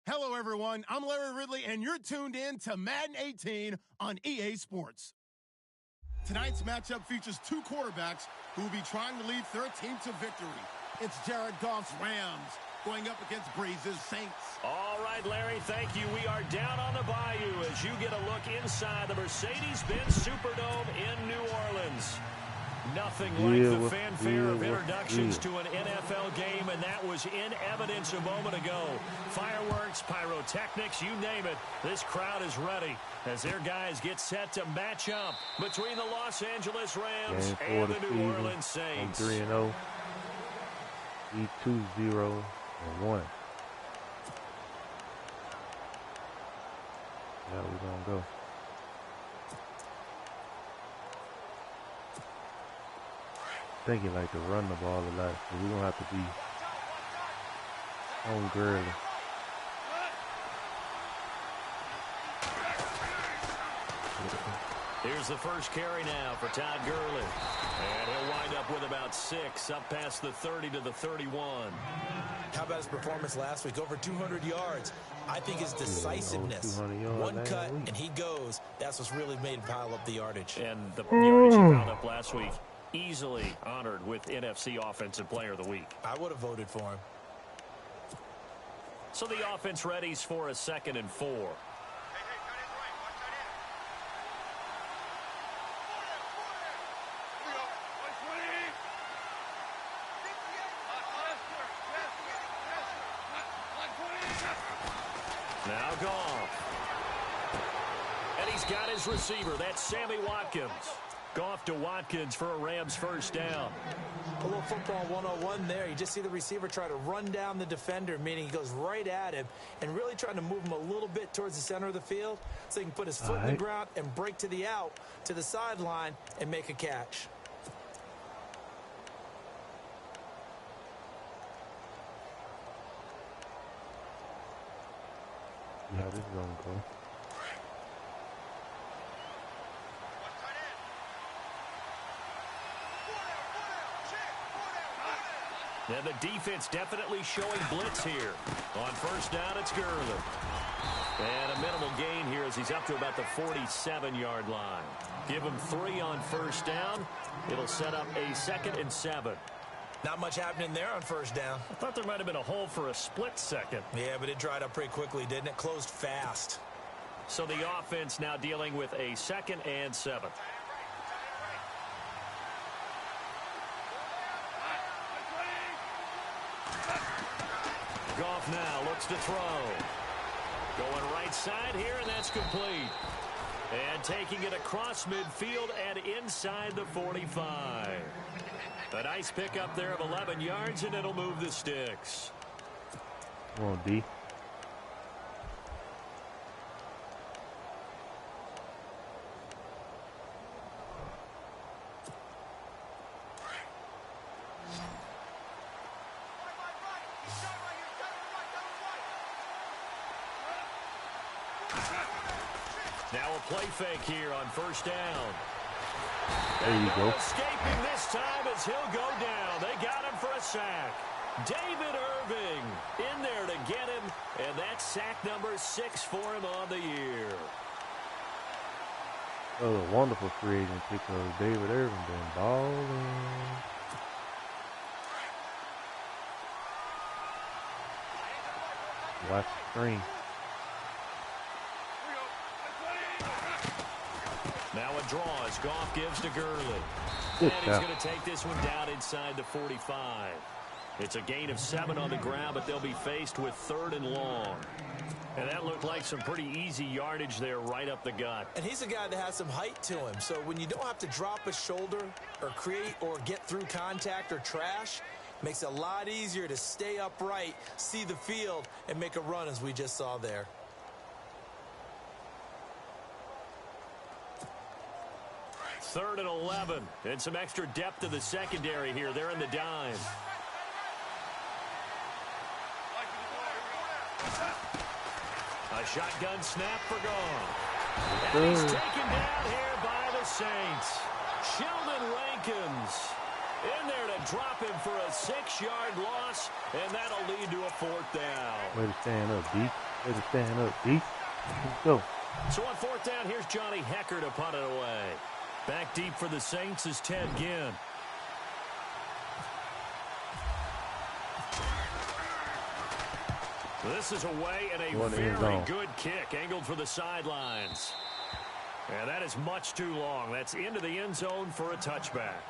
Hello, everyone. I'm Larry Ridley, and you're tuned in to Madden 18 on EA Sports. Tonight's matchup features two quarterbacks who will be trying to lead their team to victory. It's Jared Goff's Rams going up against Breeze's Saints. All right, Larry, thank you. We are down on the bayou as you get a look inside the Mercedes-Benz Superdome in New Orleans. Nothing like the fanfare of introductions to an NFL game, and that was in evidence a moment ago. Fireworks, pyrotechnics, you name it. This crowd is ready as their guys get set to match up between the Los Angeles Rams and the New Orleans Saints. 3-0. E2-0-1. How we gonna go? I think he like to run the ball a lot, so we're gonna have to be on Gurley. Here's the first carry now for Todd Gurley. And he'll wind up with about 6, up past the 30 to the 31. How about his performance last week? Over 200 yards. I think his decisiveness. One cut, and he goes. That's what's really made him pile up the yardage. And the yardage he piled up last week, easily honored with NFC Offensive Player of the Week. I would have voted for him. So the offense readies for a 2nd and 4. Now Goff. And he's got his receiver. That's Sammy Watkins. Goff to Watkins for a Rams first down. A little football 101 there. You just see the receiver try to run down the defender, meaning he goes right at him and really trying to move him a little bit towards the center of the field so he can put his foot in the ground and break to the out, to the sideline, and make a catch. Yeah, this is gonna go. And the defense definitely showing blitz here. On first down, it's Gurley. And a minimal gain here as he's up to about the 47-yard line. Give him 3 on first down. It'll set up a 2nd and 7. Not much happening there on first down. I thought there might have been a hole for a split second. Yeah, but it dried up pretty quickly, didn't it? Closed fast. So the offense now dealing with a 2nd and 7. Goff now looks to throw. Going right side here, and that's complete. And taking it across midfield and inside the 45. A nice pickup there of 11 yards, and it'll move the sticks. Come on, D. Now a play fake here on first down. There you go. Escaping this time as he'll go down. They got him for a sack. David Irving in there to get him, and that's sack number 6 for him on the year. Oh, a wonderful free agent pickup. David Irving been balling. Watch the screen. Now a draw as Goff gives to Gurley. Good And he's going to take this one down inside the 45. It's a gain of 7 on the ground, but they'll be faced with 3rd and long. And that looked like some pretty easy yardage there right up the gut. And he's a guy that has some height to him. So when you don't have to drop a shoulder or create or get through contact or trash, makes it a lot easier to stay upright, see the field, and make a run as we just saw there. Third and 11, and some extra depth to the secondary here. They're in the dime. A shotgun snap for Goff. And he's taken down here by the Saints. Sheldon Rankins In there to drop him for a 6-yard loss, and that'll lead to a 4th down. Way to stand up, D. Way to stand up, D. Let's go. So on 4th down, here's Johnny Hecker to punt it away. Back deep for the Saints is Ted Ginn. This is away and a very good kick angled for the sidelines. And that is much too long. That's into the end zone for a touchback.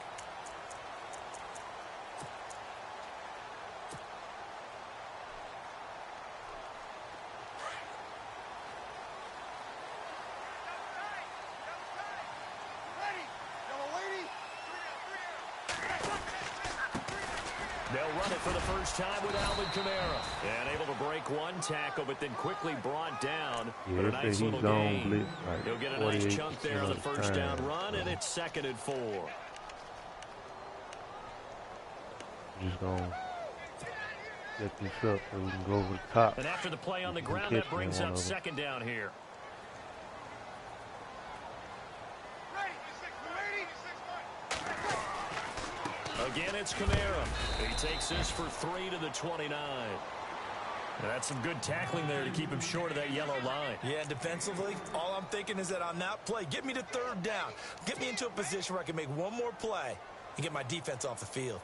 They'll run it for the first time with Alvin Kamara. And able to break one tackle, but then quickly brought down. Yeah, but a nice little gain. Like he'll get a nice chunk there on the first down run, and it's 2nd and 4. Just going to get this up so we can go over the top. And after the play on the ground, that brings up 2nd down here. Again, it's Kamara. He takes this for 3 to the 29. That's some good tackling there to keep him short of that yellow line. Yeah, defensively, all I'm thinking is that on that play, get me to 3rd down. Get me into a position where I can make one more play and get my defense off the field.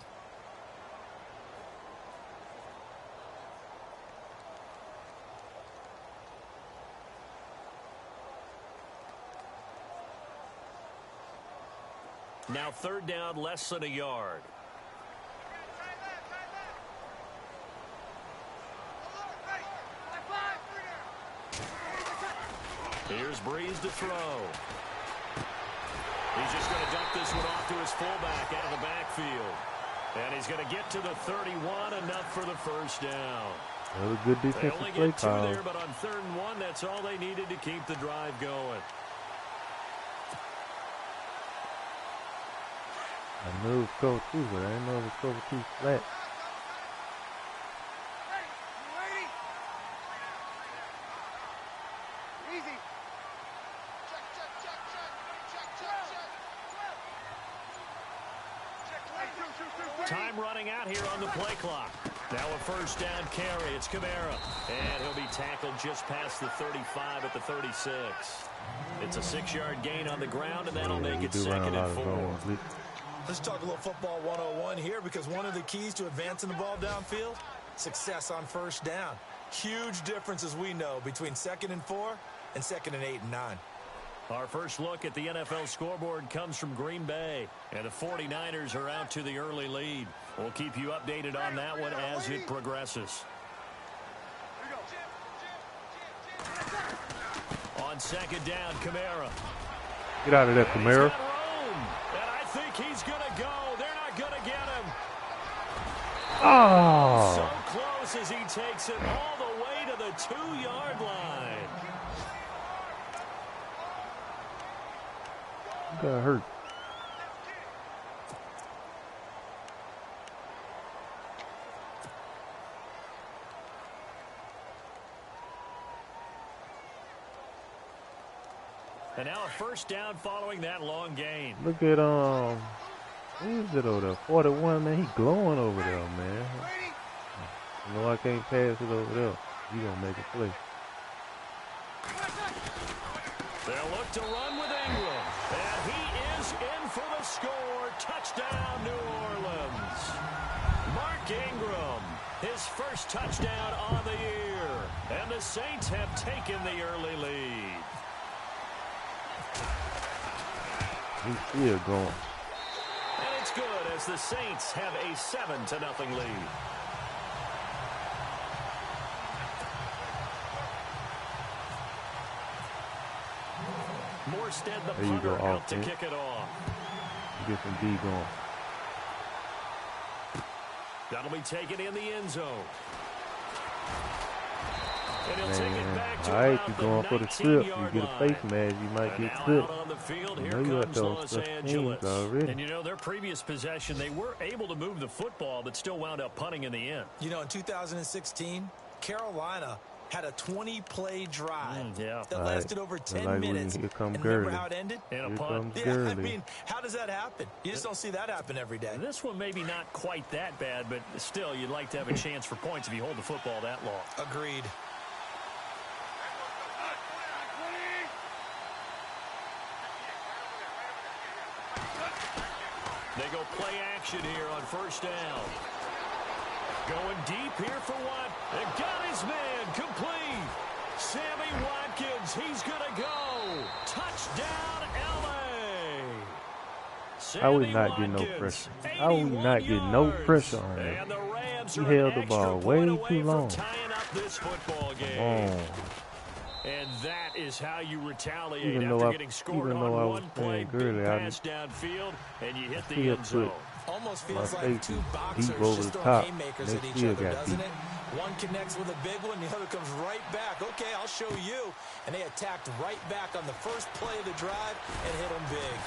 Now 3rd down, less than a yard. Here's Breeze to throw. He's just going to dump this one off to his fullback out of the backfield. And he's going to get to the 31, enough for the first down. Another good defensive play call. They only get 2 there, but on 3rd and 1, that's all they needed to keep the drive going. I knew it was cover 2, but I didn't know it was cover 2 flat. Time running out here on the play clock. Now a first down carry. It's Kamara. And he'll be tackled just past the 35 at the 36. It's a 6-yard gain on the ground, and that'll make it 2nd and 4. Let's talk a little football 101 here, because one of the keys to advancing the ball downfield, success on first down. Huge difference, as we know, between 2nd and 4 and 2nd and 8 and 9. Our first look at the NFL scoreboard comes from Green Bay, and the 49ers are out to the early lead. We'll keep you updated on that one as it progresses. On 2nd down, Kamara. Get out of there, Kamara. And I think he's going to go. They're not going to get him. Oh! So close as he takes it all the way to the 2-yard line. Got hurt. And now a first down following that long gain. Look at who is it over there? 41, man. He glowing over there, man. You know I can't pass it over there. You gonna make a play. They'll look to run with Ingram. And he is in for the score. Touchdown, New Orleans. Mark Ingram, his first touchdown on the year. And the Saints have taken the early lead. He's still going. And it's good as the Saints have a 7-0 lead. Morstead, the punter, out to kick it off. You get some D going. That'll be taken in the end zone. And he'll Man, take it back to I hate about you the going for the strip. You get a face mask, you might and get now clipped. out on the field, You here know you comes got Los those Angeles. already. And you know, their previous possession, they were able to move the football, but still wound up punting in the end. You know, in 2016, Carolina had a 20-play drive that right. lasted over 10 minutes. Here come and Gurley. remember how it ended? In a Here punt. comes Yeah, Gurley. I mean, how does that happen? You just don't see that happen every day. This one maybe not quite that bad, but still, you'd like to have a chance for points if you hold the football that long. Agreed. They go play action here on first down. Going deep here for Watt. They got his man complete. Sammy Watkins, he's going to go. Touchdown, L.A. How we not getting no pressure? How we not getting no pressure on him? And the Rams He are held an the ball extra way point away too long. from tying up this football game. And that is how you retaliate after getting scored on one play, big pass downfield, and you hit the end zone. Almost feels like two boxers just throwing haymakers at each other, doesn't it? One connects with a big one, the other comes right back. Okay, I'll show you. And they attacked right back on the first play of the drive and hit him big.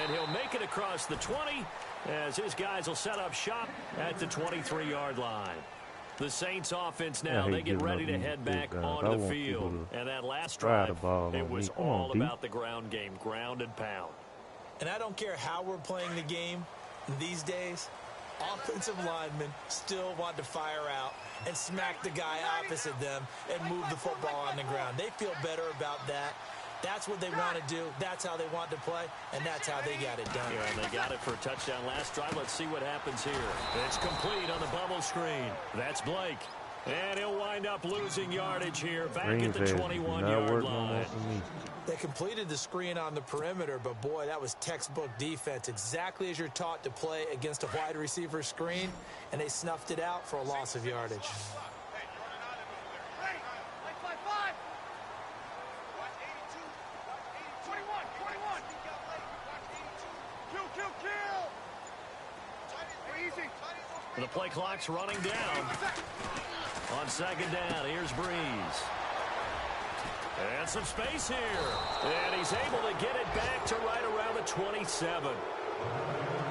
And he'll make it across the 20 as his guys will set up shop at the 23-yard line. The Saints offense now, they get ready to head back onto the field. And that last drive, it was all about the ground game, ground and pound. And I don't care how we're playing the game these days, offensive linemen still want to fire out and smack the guy opposite them and move the football on the ground. They feel better about that. That's what they want to do. That's how they want to play, and that's how they got it done. Yeah, and they got it for a touchdown last drive. Let's see what happens here. It's complete on the bubble screen. That's Blake. And he'll wind up losing yardage here back at the 21-yard line. They completed the screen on the perimeter, but, boy, that was textbook defense, exactly as you're taught to play against a wide receiver screen, and they snuffed it out for a loss of yardage. The play clock's running down. On second down, here's Breeze. And some space here. And he's able to get it back to right around the 27.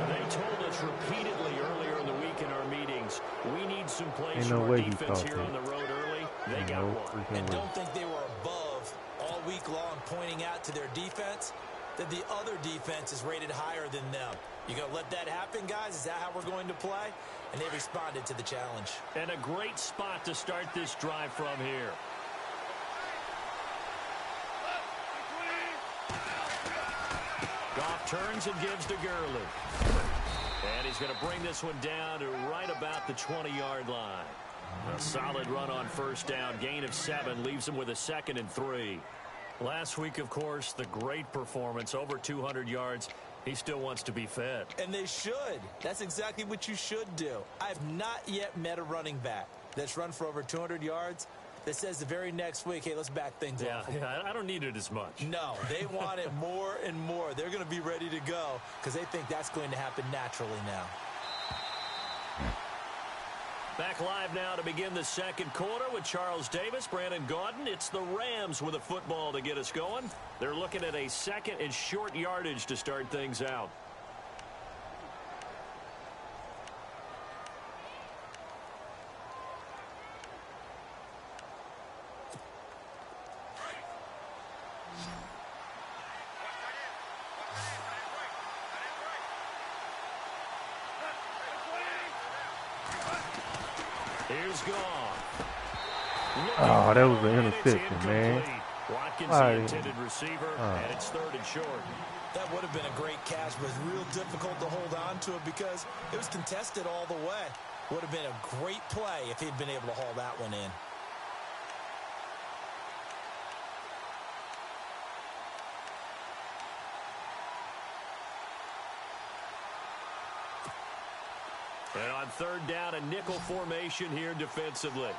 They told us repeatedly earlier in the week in our meetings, we need some plays from our defense here on the road early. They got one. And don't think they were above all week long, pointing out to their defense that the other defense is rated higher than them. You going to let that happen, guys? Is that how we're going to play? And they responded to the challenge. And a great spot to start this drive from here. Goff turns and gives to Gurley. And he's going to bring this one down to right about the 20-yard line. A solid run on first down. Gain of 7 leaves him with a 2nd and 3. Last week, of course, the great performance, over 200 yards. He still wants to be fed. And they should. That's exactly what you should do. I've not yet met a running back that's run for over 200 yards that says the very next week, hey, let's back things off. Yeah, I don't need it as much. No, they want it more and more. They're going to be ready to go because they think that's going to happen naturally now. Back live now to begin the second quarter with Charles Davis, Brandon Gaudin. It's the Rams with a football to get us going. They're looking at a 2nd and short yardage to start things out. Here's Goff. Oh, that was an interception, man. Watkins, the intended receiver, and it's 3rd and short. That would have been a great catch, but it's real difficult to hold on to it because it was contested all the way. Would have been a great play if he'd been able to haul that one in. And on 3rd down, a nickel formation here defensively.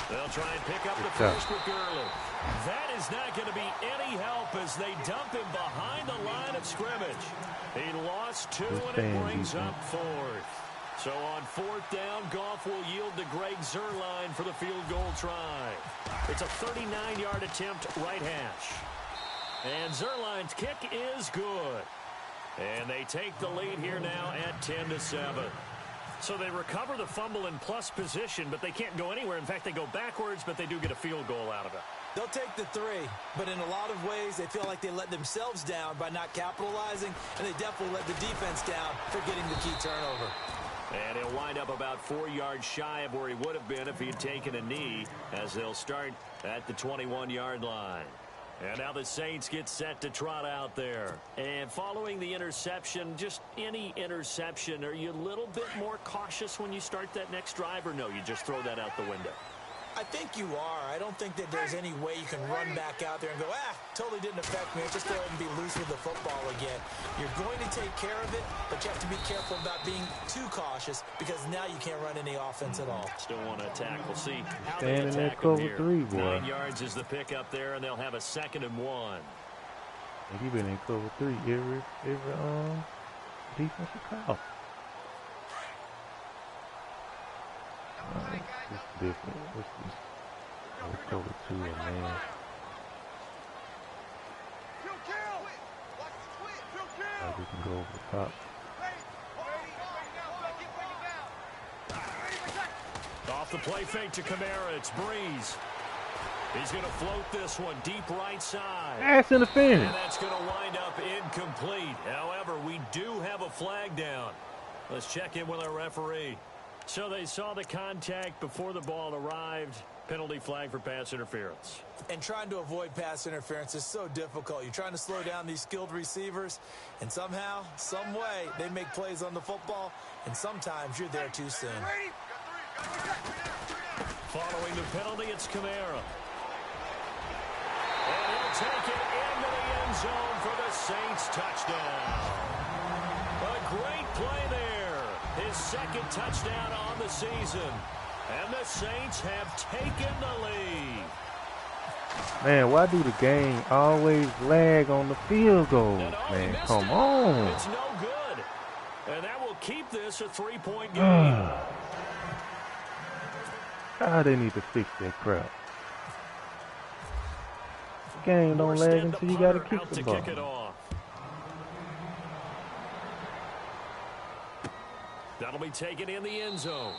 They'll try and pick up the first with Gurley. That is not going to be any help as they dump him behind the line of scrimmage. He lost 2, and it brings up 4th. So on 4th down, Goff will yield to Greg Zuerlein for the field goal try. It's a 39-yard attempt right hash. And Zuerlein's kick is good. And they take the lead here now at 10-7. So they recover the fumble in plus position, but they can't go anywhere. In fact, they go backwards, but they do get a field goal out of it. They'll take the 3, but in a lot of ways, they feel like they let themselves down by not capitalizing, and they definitely let the defense down for getting the key turnover. And he'll wind up about 4 yards shy of where he would have been if he had taken a knee, as they'll start at the 21-yard line. And now the Saints get set to trot out there. And following the interception, just any interception, are you a little bit more cautious when you start that next drive, or no, you just throw that out the window? I think you are. I don't think that there's any way you can run back out there and go, totally didn't affect me. Just go ahead and be loose with the football again. You're going to take care of it, but you have to be careful about being too cautious because now you can't run any offense at all. Still want to attack. We'll see how Stand they in that attack cover here. 3, boy. 9 yards is the pick up there, and they'll have a 2nd and 1. He been in cover 3 every defensive call. It's different. What's this? Cover 2, man. We can go over the top. Off the play fake to Kamara. It's Breeze. He's going to float this one deep right side. Pass interference. And that's going to wind up incomplete. However, we do have a flag down. Let's check in with our referee. So they saw the contact before the ball arrived. Penalty flag for pass interference. And trying to avoid pass interference is so difficult. You're trying to slow down these skilled receivers, and somehow, some way, they make plays on the football, and sometimes you're there too soon. Following the penalty, it's Kamara. And he'll take it into the end zone for the Saints touchdown. A great play there. His 2nd touchdown on the season. And the Saints have taken the lead. Man, why do the game always lag on the field goal? Man, come on. It's no good. And that will keep this a 3-point game. God, they need to fix that crap. The game don't lag until you got to kick the ball. Kick it off. That'll be taken in the end zone.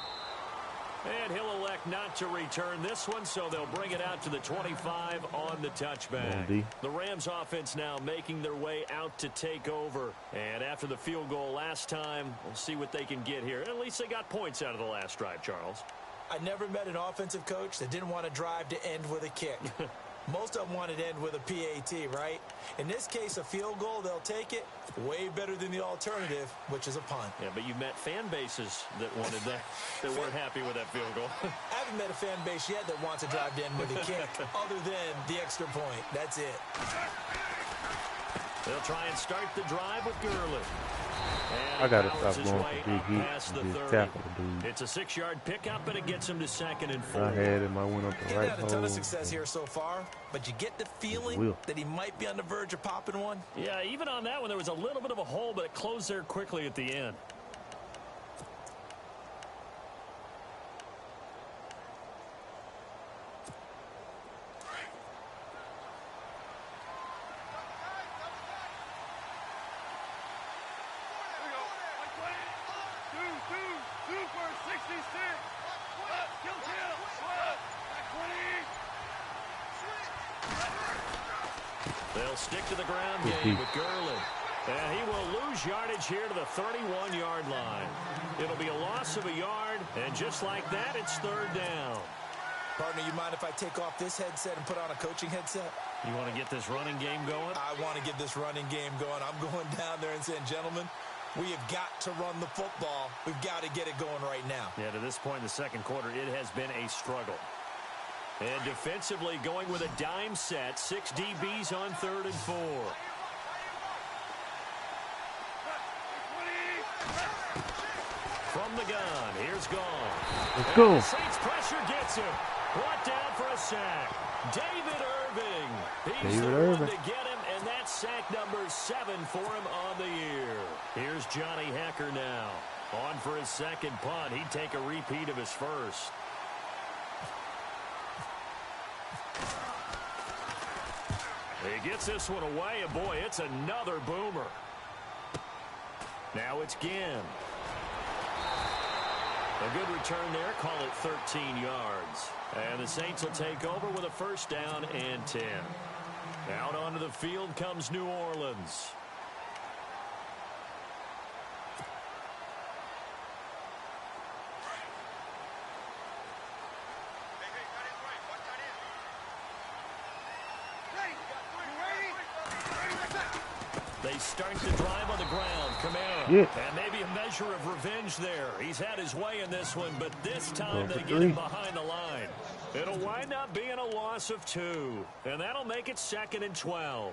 And he'll elect not to return this one, so they'll bring it out to the 25 on the touchback. The Rams offense now making their way out to take over. And after the field goal last time, we'll see what they can get here. At least they got points out of the last drive, Charles. I never met an offensive coach that didn't want to drive to end with a kick. Most of them wanted to end with a PAT, right? In this case, a field goal, they'll take it. Way better than the alternative, which is a punt. Yeah, but you met fan bases that wanted that, that weren't happy with that field goal. I haven't met a fan base yet that wants to drive to end with a kick, other than the extra point. That's it. They'll try and start the drive with Gurley. I got to stop going for big hits and just tackle the dude. It's a 6-yard pickup, and it gets him to 2nd and 4. I had him. I went up the right hole. He's had a ton of success here so far, but you get the feeling that he might be on the verge of popping one. Yeah, even on that one, there was a little bit of a hole, but it closed there quickly at the end. They'll stick to the ground game with Gurley. And he will lose yardage here to the 31-yard line. It'll be a loss of a yard, and just like that, it's 3rd down. Partner, you mind if I take off this headset and put on a coaching headset? You want to get this running game going? I want to get this running game going. I'm going down there and saying, gentlemen, we have got to run the football. We've got to get it going right now. Yeah, to this point in the second quarter, it has been a struggle. And defensively going with a dime set. 6 DBs on 3rd and 4. From the gun, here's Gone. Let's go. The Saints pressure gets him. Brought down for a sack. David Irving. He's the one to get him, and that's sack number 7 for him on the year. Here's Johnny Hecker now. On for his 2nd punt. He'd take a repeat of his first. He gets this one away, and boy, it's another boomer. Now it's Ginn. A good return there. Call it 13 yards. And the Saints will take over with a first down and 10. Out onto the field comes New Orleans. They start to drive on the ground. Kamara. Yeah. And maybe a measure of revenge there. He's had his way in this one, but this time they get him behind the line. It'll wind up being a loss of 2. And that'll make it 2nd and 12.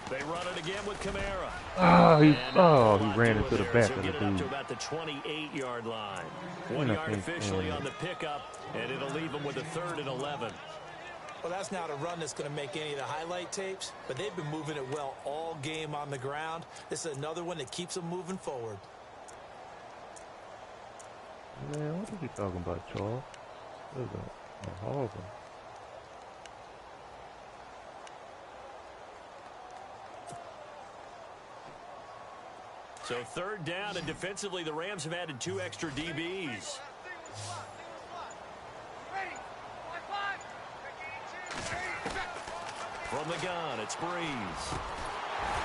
They run it again with Kamara. He ran into the back of the dude. Up to about the 28-yard line. 1 yard officially on the pickup, and it'll leave them with a 3rd and 11. Well, that's not a run that's going to make any of the highlight tapes, but they've been moving it well all game on the ground. This is another one that keeps them moving forward. Man, what are you talking about, Charles? This is a horrible. So 3rd down, and defensively, the Rams have added 2 extra DBs. From the gun, it's Breeze.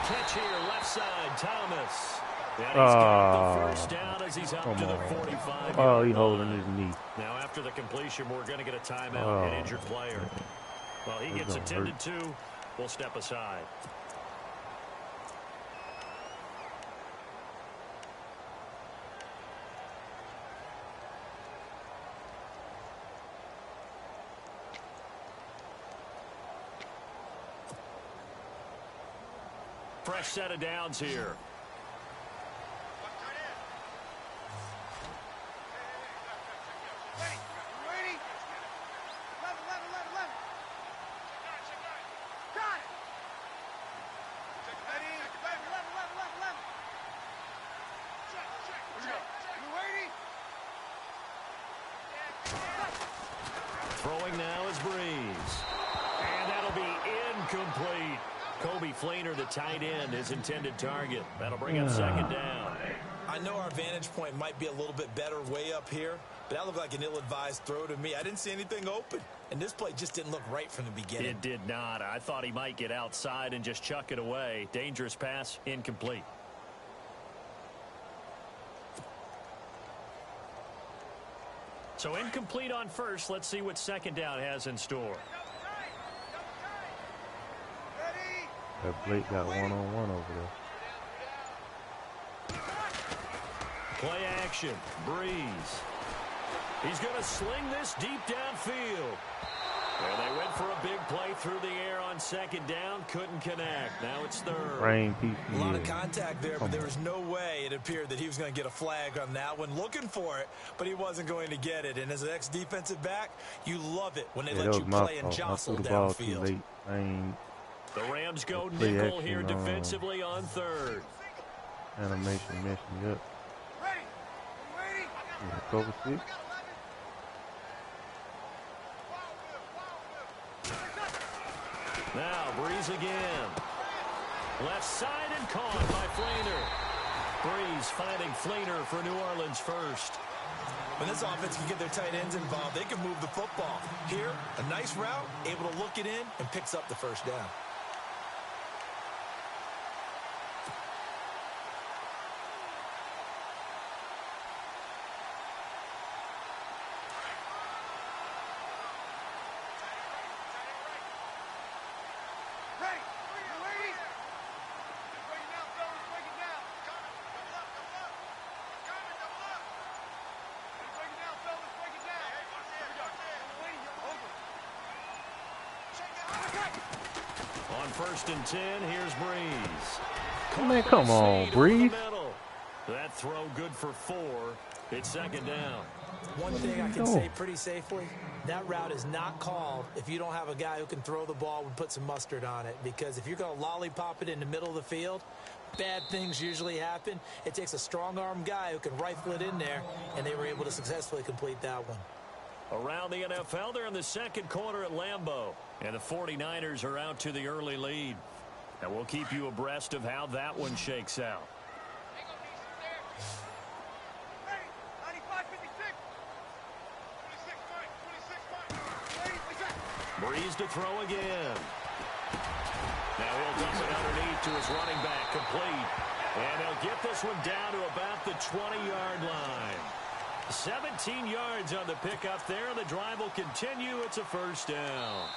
Catch here, left side, Thomas. And he's got the first down as he's up to the 45. Oh, he's holding his knee. Now, after the completion, we're going to get a timeout, an injured player. Well, he gets attended to. We'll step aside. Fresh set of downs here. Throwing now is Breeze. And that'll be incomplete. Kobe Fleener, the tight end, his intended target. That'll bring up 2nd down. I know our vantage point might be a little bit better way up here, but that looked like an ill-advised throw to me. I didn't see anything open, and this play just didn't look right from the beginning. It did not. I thought he might get outside and just chuck it away. Dangerous pass, incomplete. So incomplete on first. Let's see what 2nd down has in store. That Blake got one-on-one over there. Play action. Breeze. He's going to sling this deep downfield. And they went for a big play through the air on 2nd down. Couldn't connect. Now it's 3rd. Rain A lot of contact there, but there was no way it appeared that he was going to get a flag on that one. Looking for it, but he wasn't going to get it. And as an ex-defensive back, you love it when they let you play and jostle downfield. The Rams go nickel here defensively on 3rd. Animation messing up. Cover 6. Now Breeze again. Left side and caught by Fleener. Breeze finding Fleener for New Orleans first. When this offense can get their tight ends involved, they can move the football. Here, a nice route, able to look it in, and picks up the first down. On 1st and 10, here's Breeze. Man, come on, Breeze. That throw good for 4. It's 2nd down. One thing I can say pretty safely, that route is not called if you don't have a guy who can throw the ball and put some mustard on it. Because if you're going to lollipop it in the middle of the field, bad things usually happen. It takes a strong-arm guy who can rifle it in there, and they were able to successfully complete that one. Around the NFL, they're in the 2nd quarter at Lambeau, and the 49ers are out to the early lead. And we'll keep you abreast of how that one shakes out. Breeze to throw again. Now he'll dump it underneath to his running back, complete. And he'll get this one down to about the 20-yard line. 17 yards on the pickup there. The drive will continue. It's a 1st down.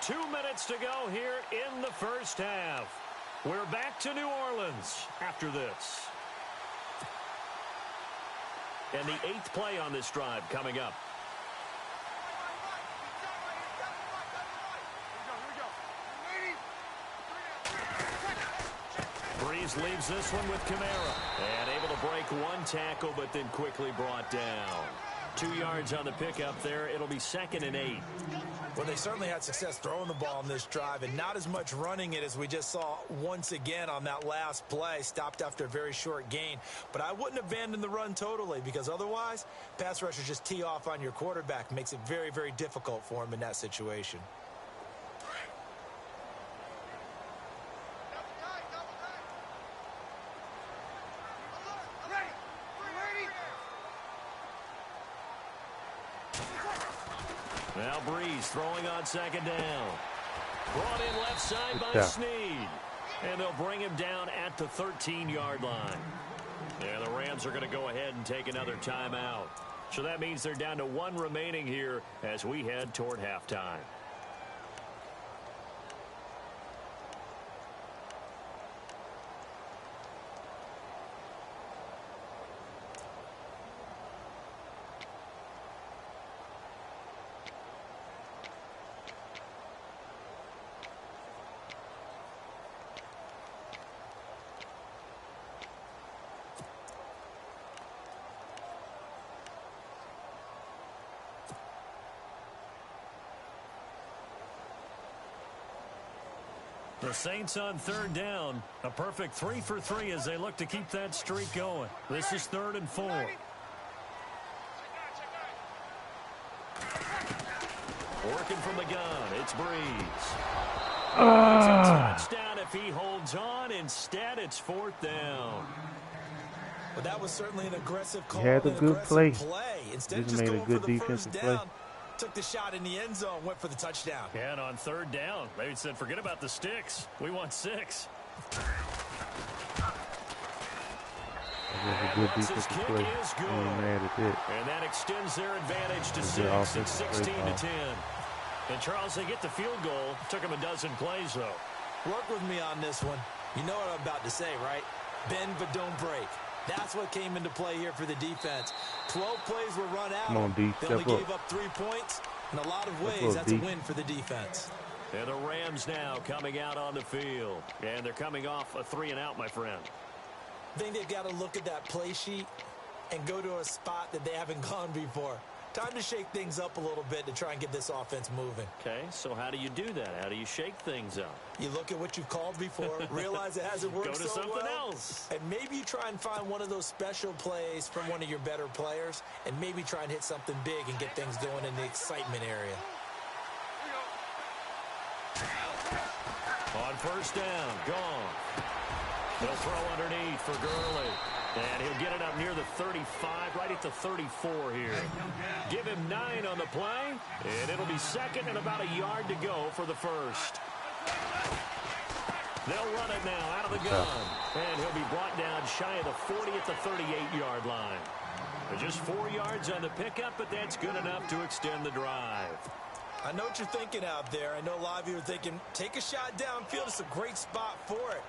Two minutes to go here in the 1st half. We're back to New Orleans after this. And the 8th play on this drive coming up. Breeze leaves this one with Kamara. And able to break one tackle, but then quickly brought down. 2 yards on the pickup there. It'll be 2nd and 8. Well, they certainly had success throwing the ball on this drive and not as much running it as we just saw once again on that last play. Stopped after a very short gain. But I wouldn't abandon the run totally because otherwise, pass rushers just tee off on your quarterback. Makes it very, very difficult for him in that situation. Now Breeze throwing on 2nd down. Brought in left side by Snead. And they'll bring him down at the 13-yard line. And the Rams are going to go ahead and take another timeout. So that means they're down to 1 remaining here as we head toward halftime. The Saints on 3rd down. A perfect 3 for 3 as they look to keep that streak going. This is 3rd and 4. Working from the gun, it's Breeze. It's a touchdown if he holds on. Instead, it's 4th down. But that was certainly an aggressive call. He had a good play. Instead of just just made going a good for the defensive 1st play. down, took the shot in the end zone, went for the touchdown. And on 3rd down, they said, forget about the sticks. We want 6. That was a good defensive play. And that extends their advantage to 6. It's 16 to 10. And Charles, they get the field goal. Took them a dozen plays, though. Work with me on this one. You know what I'm about to say, right? Bend but don't break. That's what came into play here for the defense. 12 plays were run out. Come on, D. They only gave up 3 points. In a lot of ways, that's a win for the defense. And the Rams now coming out on the field. And thee coming off a 3-and-out, my friend. I think they've got to look at that play sheet and go to a spot that they haven't gone before. Time to shake things up a little bit to try and get this offense moving. Okay, so how do you do that? How do you shake things up? You look at what you've called before, realize it hasn't worked so well. Go to something else. And maybe you try and find one of those special plays from one of your better players, and maybe try and hit something big and get things going in the excitement area. On 1st down, gone. They'll throw underneath for Gurley. And he'll get it up near the 35, right at the 34 here. Give him 9 on the play, and it'll be 2nd and about a yard to go for the 1st. They'll run it now out of the gun. And he'll be brought down shy of the 40 at the 38-yard line. Just 4 yards on the pickup, but that's good enough to extend the drive. I know what you're thinking out there. I know a lot of you are thinking, take a shot downfield. It's a great spot for it.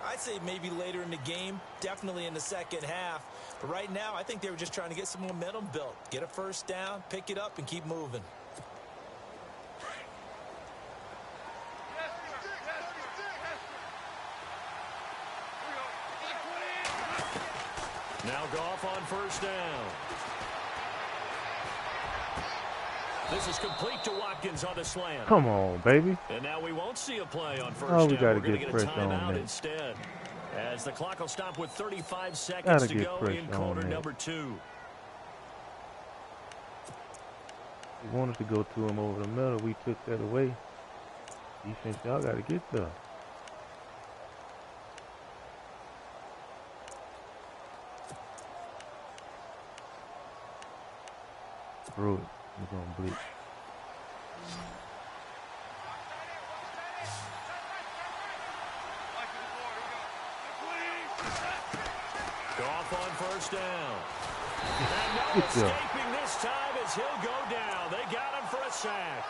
I'd say maybe later in the game, definitely in the second half. But right now, I think they were just trying to get some momentum built. Get a first down, pick it up, and keep moving. Now Goff on first down. This is complete to Watkins on the slant. Come on, baby. And now we won't see a play on first Oh, we down. got to We're get going to pressure get a on timeout that. instead. As the clock will stop with 35 seconds to go in quarter number 2. We wanted to go to him over the middle. We took that away. Defense, y'all got to get there. Throw it. We're going to blitz. Goff on first down. And no escaping this time as he'll go down. They got him for a sack.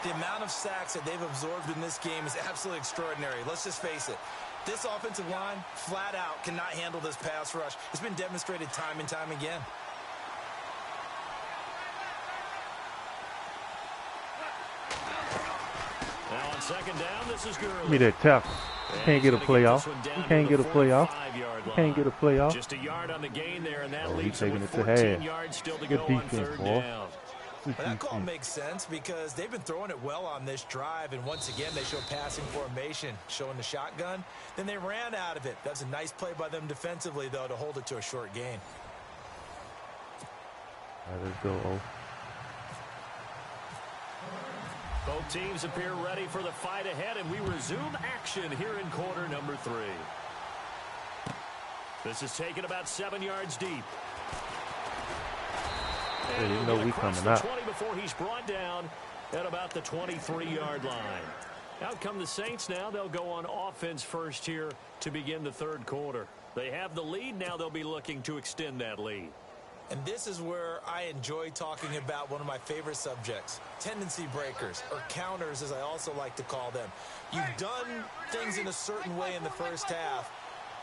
The amount of sacks that they've absorbed in this game is absolutely extraordinary. Let's just face it. This offensive line, flat out, cannot handle this pass rush. It's been demonstrated time and time again. Now on second down, this is Gurley. Give me that tackle. You can't get a playoff. You can't get a playoff. You can't get a playoff. Just a yard on the gain there, and that leaves him with 14 yards still to go on third down. Well, that call makes sense because they've been throwing it well on this drive, and once again, they show passing formation, showing the shotgun. Then they ran out of it. That's a nice play by them defensively, though, to hold it to a short gain. All right, let's go, O. Both teams appear ready for the fight ahead, and we resume action here in quarter number 3. This is taken about 7 yards deep. Yeah, you know we coming out. 20 before he's brought down at about the 23-yard line. Out come the Saints now. They'll go on offense first here to begin the third quarter. They have the lead. Now they'll be looking to extend that lead. And this is where I enjoy talking about one of my favorite subjects, tendency breakers, or counters as I also like to call them. You've done things in a certain way in the first half,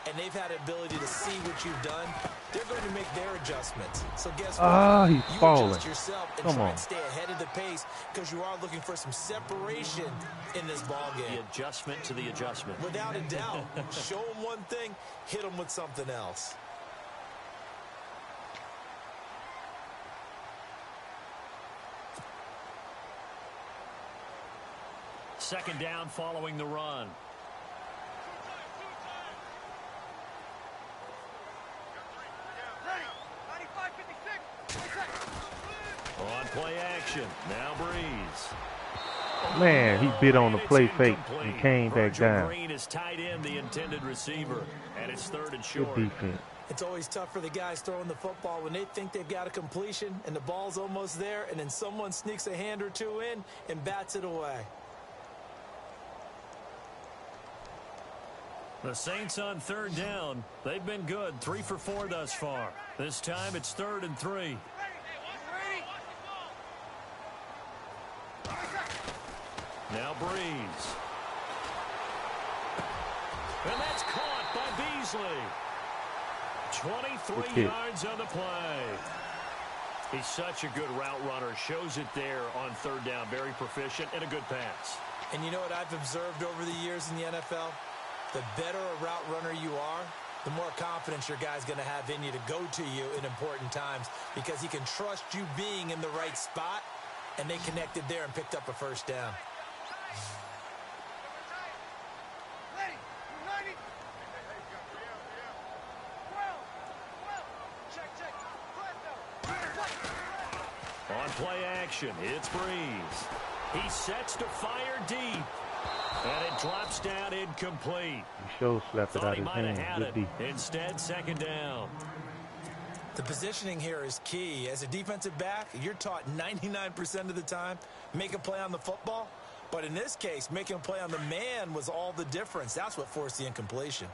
and they've had the ability to see what you've done. They're going to make their adjustments. So guess what? He's you falling. Adjust yourself and try and stay ahead of the pace because you are looking for some separation in this ball game. The adjustment to the adjustment. Without a doubt. Show them one thing, hit them with something else. Second down following the run. On play action. Now Breeze. Man, he bit on the play fake and came back down. Green is tied in the intended receiver, and it's third and short. Good defense. It's always tough for the guys throwing the football when they think they've got a completion and the ball's almost there, and then someone sneaks a hand or two in and bats it away. The Saints on third down. They've been good. 3 for 4 thus far. This time it's 3rd and 3. Now Breeze. And that's caught by Beasley. 23 yards on the play. He's such a good route runner. Shows it there on third down. Very proficient and a good pass. And you know what I've observed over the years in the NFL? The better a route runner you are, the more confidence your guy's going to have in you to go to you in important times because he can trust you being in the right spot, and they connected there and picked up a first down. On play action, it's Breeze. He sets to fire deep. And it drops down incomplete. He sure slapped it out his hand. Good defense. Instead, second down. The positioning here is key. As a defensive back, you're taught 99% of the time, make a play on the football. But in this case, making a play on the man was all the difference. That's what forced the incompletion.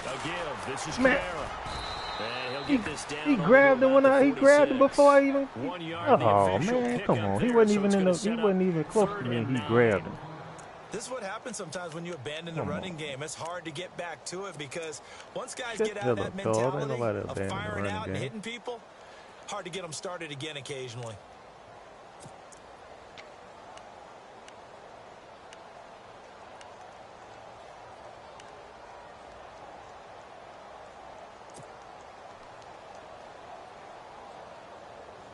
A give. This is Kamara. He grabbed him he grabbed him before I even. Oh man, come on! He wasn't even close to me. And he grabbed him. This is what happens sometimes when you abandon the running game. It's hard to get back to it because once guys get out of that mentality of firing out and hitting people, hard to get them started again occasionally.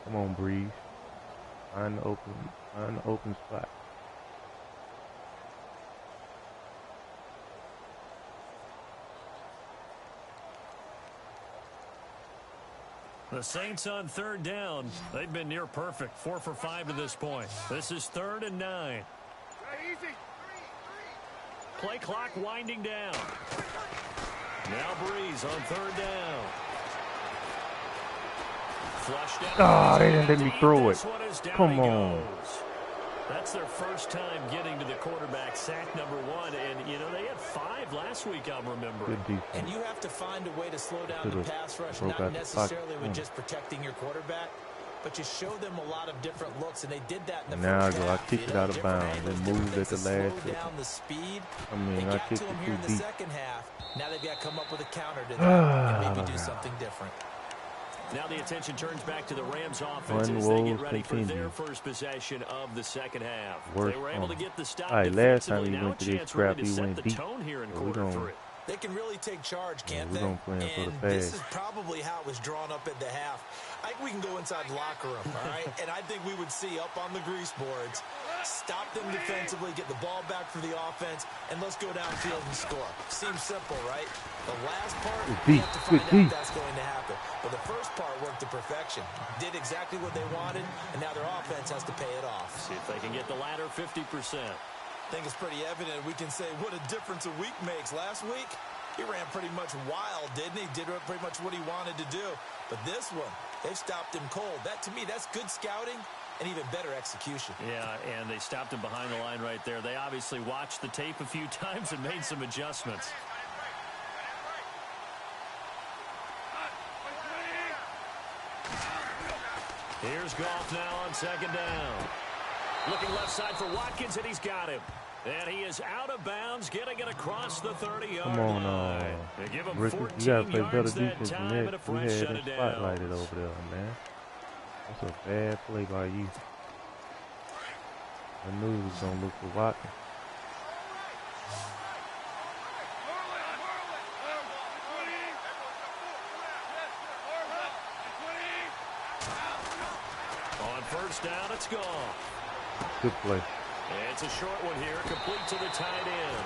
Come on, Breeze. Find the open spot. The Saints on third down. They've been near perfect. 4 for 5 to this point. This is 3rd and 9. Play clock winding down. Now Breeze on 3rd down. Oh, they didn't let me throw it. Come on. That's their first time getting to the quarterback, sack number 1. And, you know, they had 5 last week, I'll remember. And you have to find a way to slow down the pass rush, not necessarily with just protecting your quarterback, but you show them a lot of different looks, and they did that in the first half. Now I kicked it out of bounds and moved at the last second. Down the speed. I mean, I kicked it here too in the deep. second half. Now they've got to come up with a counter to that and maybe do something different. Now the attention turns back to the Rams offense as they get ready for their first possession of the second half. They were able to get the stop defensively. Now a chance really to set the tone here in quarter 3. They can really take charge, can't they? And this is probably how it was drawn up at the half. I think we can go inside the locker room, all right? And I think we would see up on the grease boards, stop them defensively, get the ball back for the offense, and let's go downfield and score. Seems simple, right? The last part, we have to find out that's going to happen. But the first part worked to perfection. Did exactly what they wanted, and now their offense has to pay it off. See if they can get the latter 50%. I think it's pretty evident we can say what a difference a week makes. Last week, he ran pretty much wild, didn't he? Did pretty much what he wanted to do. But this one, they've stopped him cold. That, to me, that's good scouting and even better execution. Yeah, and they stopped him behind the line right there. They obviously watched the tape a few times and made some adjustments. Here's Goff now on 2nd down. Looking left side for Watkins, and he's got him. And he is out of bounds, getting it across the 30-yard line. They give him Ricky, 14 you gotta play better yards defense that than time and a that. We fresh had set him of downs. spotlighted over there, man. That's a bad play by you. I knew he was gonna look for Watkins. On 1st down, it's gone. Good play. It's a short one here, complete to the tight end.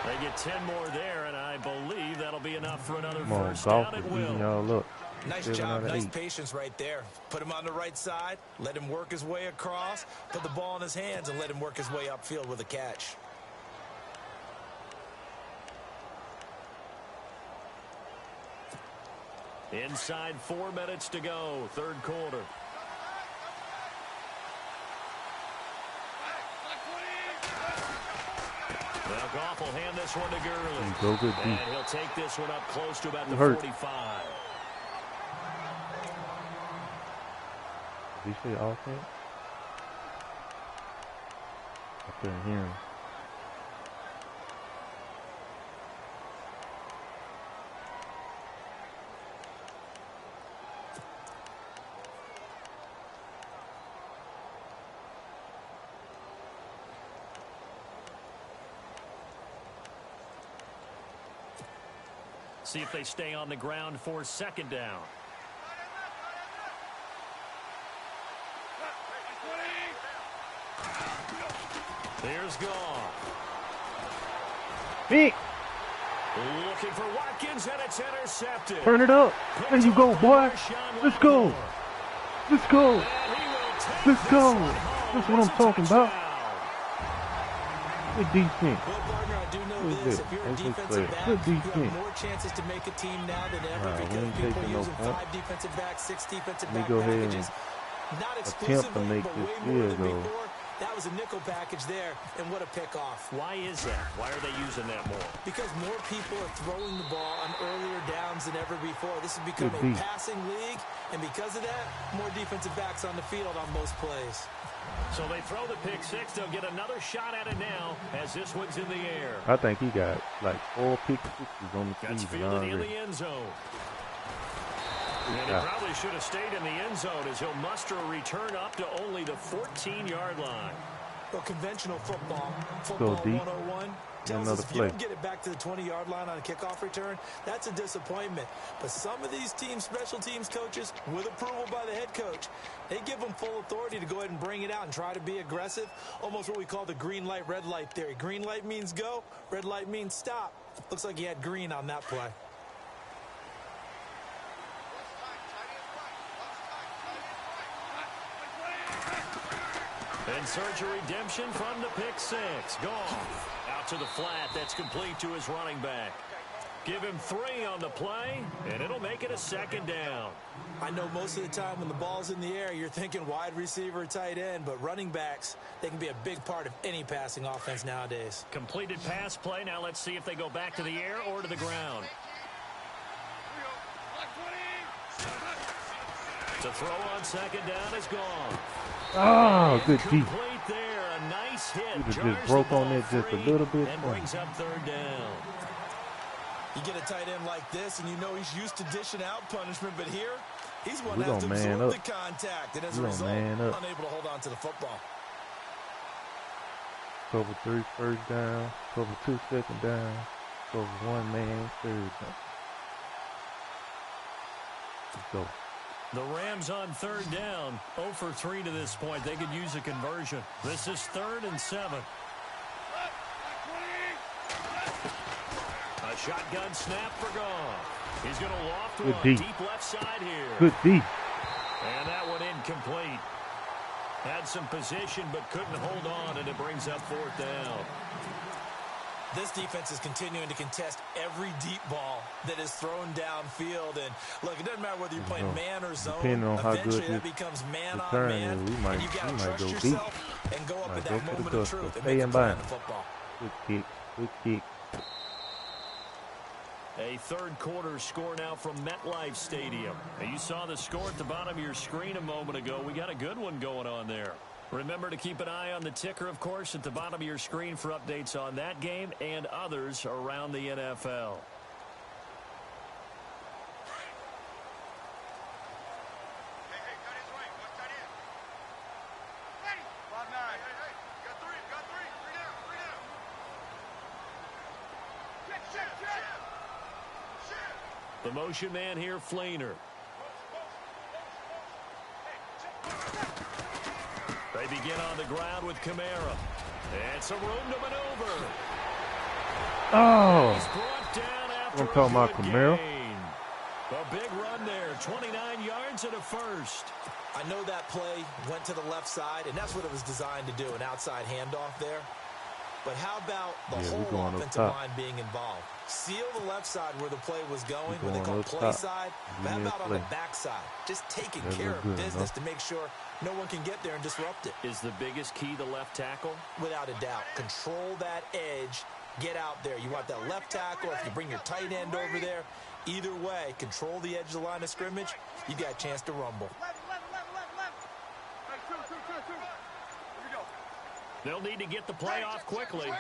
They get 10 more there, and I believe that'll be enough for another first down at will. Y'all up. Nice job, nice patience right there. Put him on the right side, let him work his way across, put the ball in his hands, and let him work his way upfield with a catch. Inside 4 minutes to go, 3rd quarter. Now Goff will hand this one to Gurley. And he'll take this one up close to about the 45. Did you say offense? I couldn't hear him. See if they stay on the ground for 2nd down. There's Goff. Big. Looking for Watkins, and it's intercepted. Turn it up. There you go, boy. Let's go. Let's go. Let's go. That's what I'm talking about. Good defense. This, if you're a defensive back, you have more chances to make a team now than ever because people are using 5 defensive backs, 6 defensive back packages. Not exclusively, but way more than before. That was a nickel package there, and what a pickoff. Why is that? Why are they using that more? Because more people are throwing the ball on earlier downs than ever before. This has become a passing league, and because of that, more defensive backs on the field on most plays. So they throw the pick six. They'll get another shot at it now as this one's in the air. I think he got like 4 pick sixes on the season. That's fielded in the end zone. And he probably should have stayed in the end zone as he'll muster a return up to only the 14-yard line. Well, conventional football 101, tells us if you don't get it back to the 20-yard line on a kickoff return, that's a disappointment. But some of these special teams coaches, with approval by the head coach, they give them full authority to go ahead and bring it out and try to be aggressive, almost what we call the green light, red light theory. Green light means go, red light means stop. Looks like he had green on that play. And search a redemption from the pick six. Gone. Out to the flat. That's complete to his running back. Give him 3 on the play, and it'll make it a second down. I know most of the time when the ball's in the air, you're thinking wide receiver, tight end, but running backs, they can be a big part of any passing offense nowadays. Completed pass play. Now let's see if they go back to the air or to the ground. To throw on second down is gone. Oh, good deep. There, a nice hit. He just broke on it just a little bit. And brings up third down. You get a tight end like this, and you know he's used to dishing out punishment, but here, he's one that has to absorb the contact, and as a result, unable to hold on to the football. Cover 3 first down, cover 2 second down, cover 1 man third down. Let's go. The Rams on third down, 0 for 3 to this point. They could use a conversion. This is 3rd and 7. A shotgun snap for Goff. He's going to loft one deep left side here. Good deep. And that one incomplete. Had some position but couldn't hold on, and it brings up 4th down. This defense is continuing to contest every deep ball that is thrown downfield. And look, it doesn't matter whether you're playing man or zone. Depending on how good that becomes man on man. And you got to trust yourself and go up at that moment of truth and make a play on the football. Good kick. Good kick. A third quarter score now from MetLife Stadium. And you saw the score at the bottom of your screen a moment ago. We got a good one going on there. Remember to keep an eye on the ticker, of course, at the bottom of your screen for updates on that game and others around the NFL. The motion man here, Flainer. They begin on the ground with Kamara. And some room to maneuver. Oh. He's brought down after I'm talking about Kamara. A big run there, 29 yards and a first. I know that play went to the left side, and that's what it was designed to do, an outside handoff there. But how about the whole offensive line being involved? Seal the left side where the play was going, what they call play side. But how about on the back side? Just taking care of business to make sure no one can get there and disrupt it. Is the biggest key the left tackle? Without a doubt. Control that edge. Get out there. You want that left tackle. If you bring your tight end over there, either way, control the edge of the line of scrimmage. You got a chance to rumble. They'll need to get the play off quickly.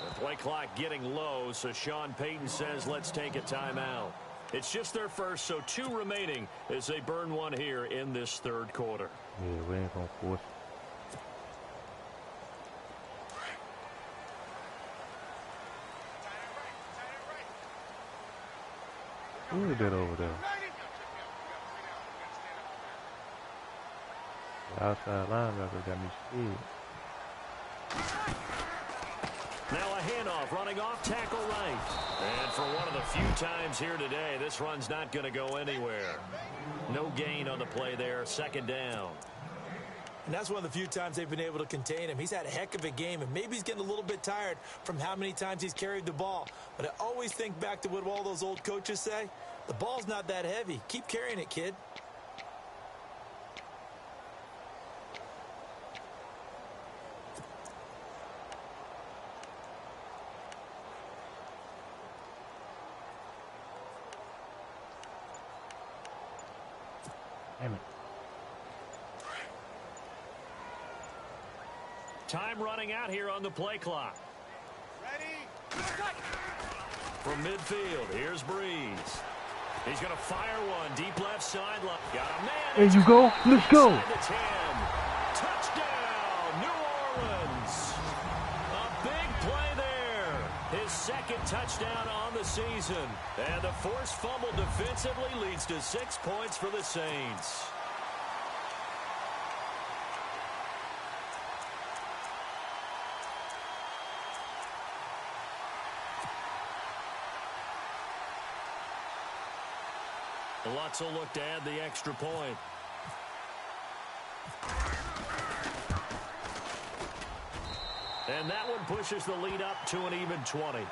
The play clock getting low, so Sean Payton says let's take a timeout. It's just their first, so 2 remaining as they burn one here in this third quarter. Yeah, we ain't going to force it. Who is that over there? The outside linebacker got me scared. Now a handoff running off tackle right. And for one of the few times here today, this run's not going to go anywhere. No gain on the play there, 2nd down. And that's one of the few times they've been able to contain him. He's had a heck of a game, and maybe he's getting a little bit tired from how many times he's carried the ball. But I always think back to what all those old coaches say. The ball's not that heavy. Keep carrying it, kid. Damn it. Time running out here on the play clock. From midfield, here's Breeze. He's going to fire one deep left sideline. Got a man. There you go. Let's go. Touchdown, New Orleans. A big play there. His second touchdown on the season. And the forced fumble defensively leads to 6 points for the Saints. Lutz will look to add the extra point. And that one pushes the lead up to an even 20.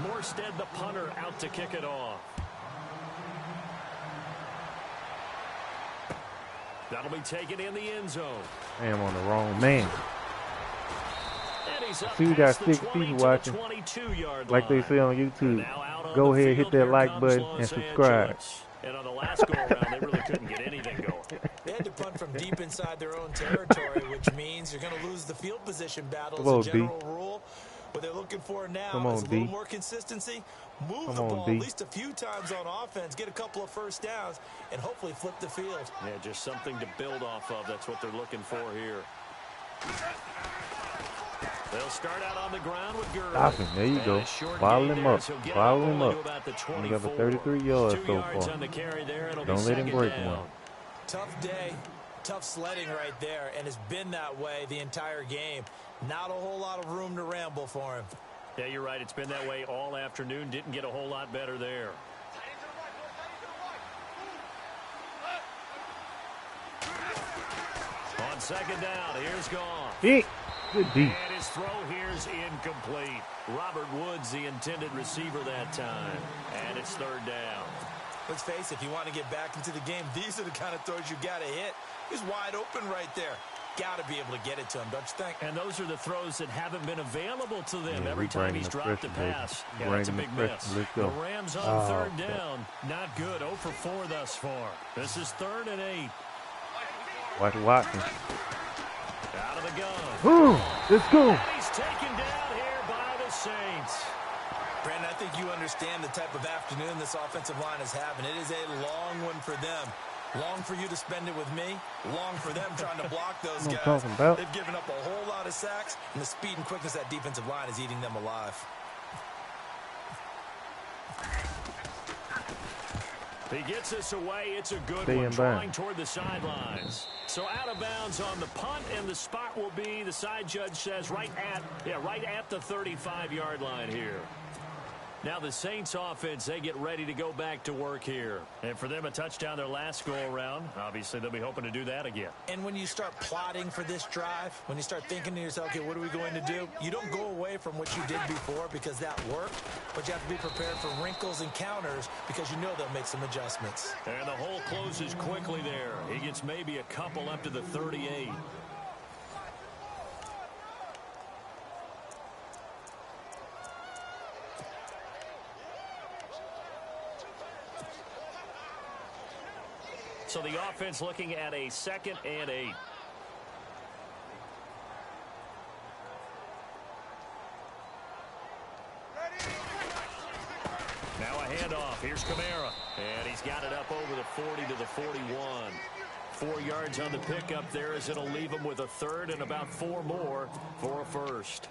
Morstead, the punter, out to kick it off. That'll be taken in the end zone. I am on the wrong man. See, we got 6 people watching. Like they say on YouTube, go ahead, hit that like button, and subscribe. And on the last go-around, they really couldn't get anything going. They had to punt from deep inside their own territory, which means you're going to lose the field position battle as a general rule. What they're looking for now is a little more consistency. Move the ball at least a few times on offense, get a couple of first downs, and hopefully flip the field. Yeah, just something to build off of. That's what they're looking for here. They'll start out on the ground with Gurley. Stop him. There you go. Follow him up. Follow him up. He got the 33 yards so far. Don't let him break one. Tough day. Tough sledding right there, and it's been that way the entire game. Not a whole lot of room to ramble for him. Yeah, you're right. It's been that way all afternoon. Didn't get a whole lot better there. On second down, here's gone. Good deep. And his throw here's incomplete. Robert Woods, the intended receiver that time. And it's third down. Let's face it, if you want to get back into the game, these are the kind of throws you got to hit. He's wide open right there. Got to be able to get it to him, don't you think? And those are the throws that haven't been available to them every time he's dropped a pass. Yeah, that's a big miss. The Rams on third down. Not good. 0 for 4 thus far. This is 3rd and 8. Watch Watkins. Out of the gun. Ooh, let's go. And he's taken down here by the Saints. Brandon, I think you understand the type of afternoon this offensive line is having. It is a long one for them. Long for you to spend it with me. Long for them trying to block those guys. They've given up a whole lot of sacks, and the speed and quickness of that defensive line is eating them alive. He gets this away. It's a good one. Drawing toward the sidelines. So out of bounds on the punt, and the spot will be, the side judge says, right at the 35-yard line here. Now the Saints offense, they get ready to go back to work here. And for them, a touchdown their last go-around. Obviously, they'll be hoping to do that again. And when you start plotting for this drive, when you start thinking to yourself, okay, what are we going to do? You don't go away from what you did before because that worked, but you have to be prepared for wrinkles and counters because you know they'll make some adjustments. And the hole closes quickly there. He gets maybe a couple up to the 38. So the offense looking at a 2nd and 8. Now a handoff. Here's Kamara. And he's got it up over the 40 to the 41. 4 yards on the pickup there as it'll leave him with a 3rd and about 4 more for a first.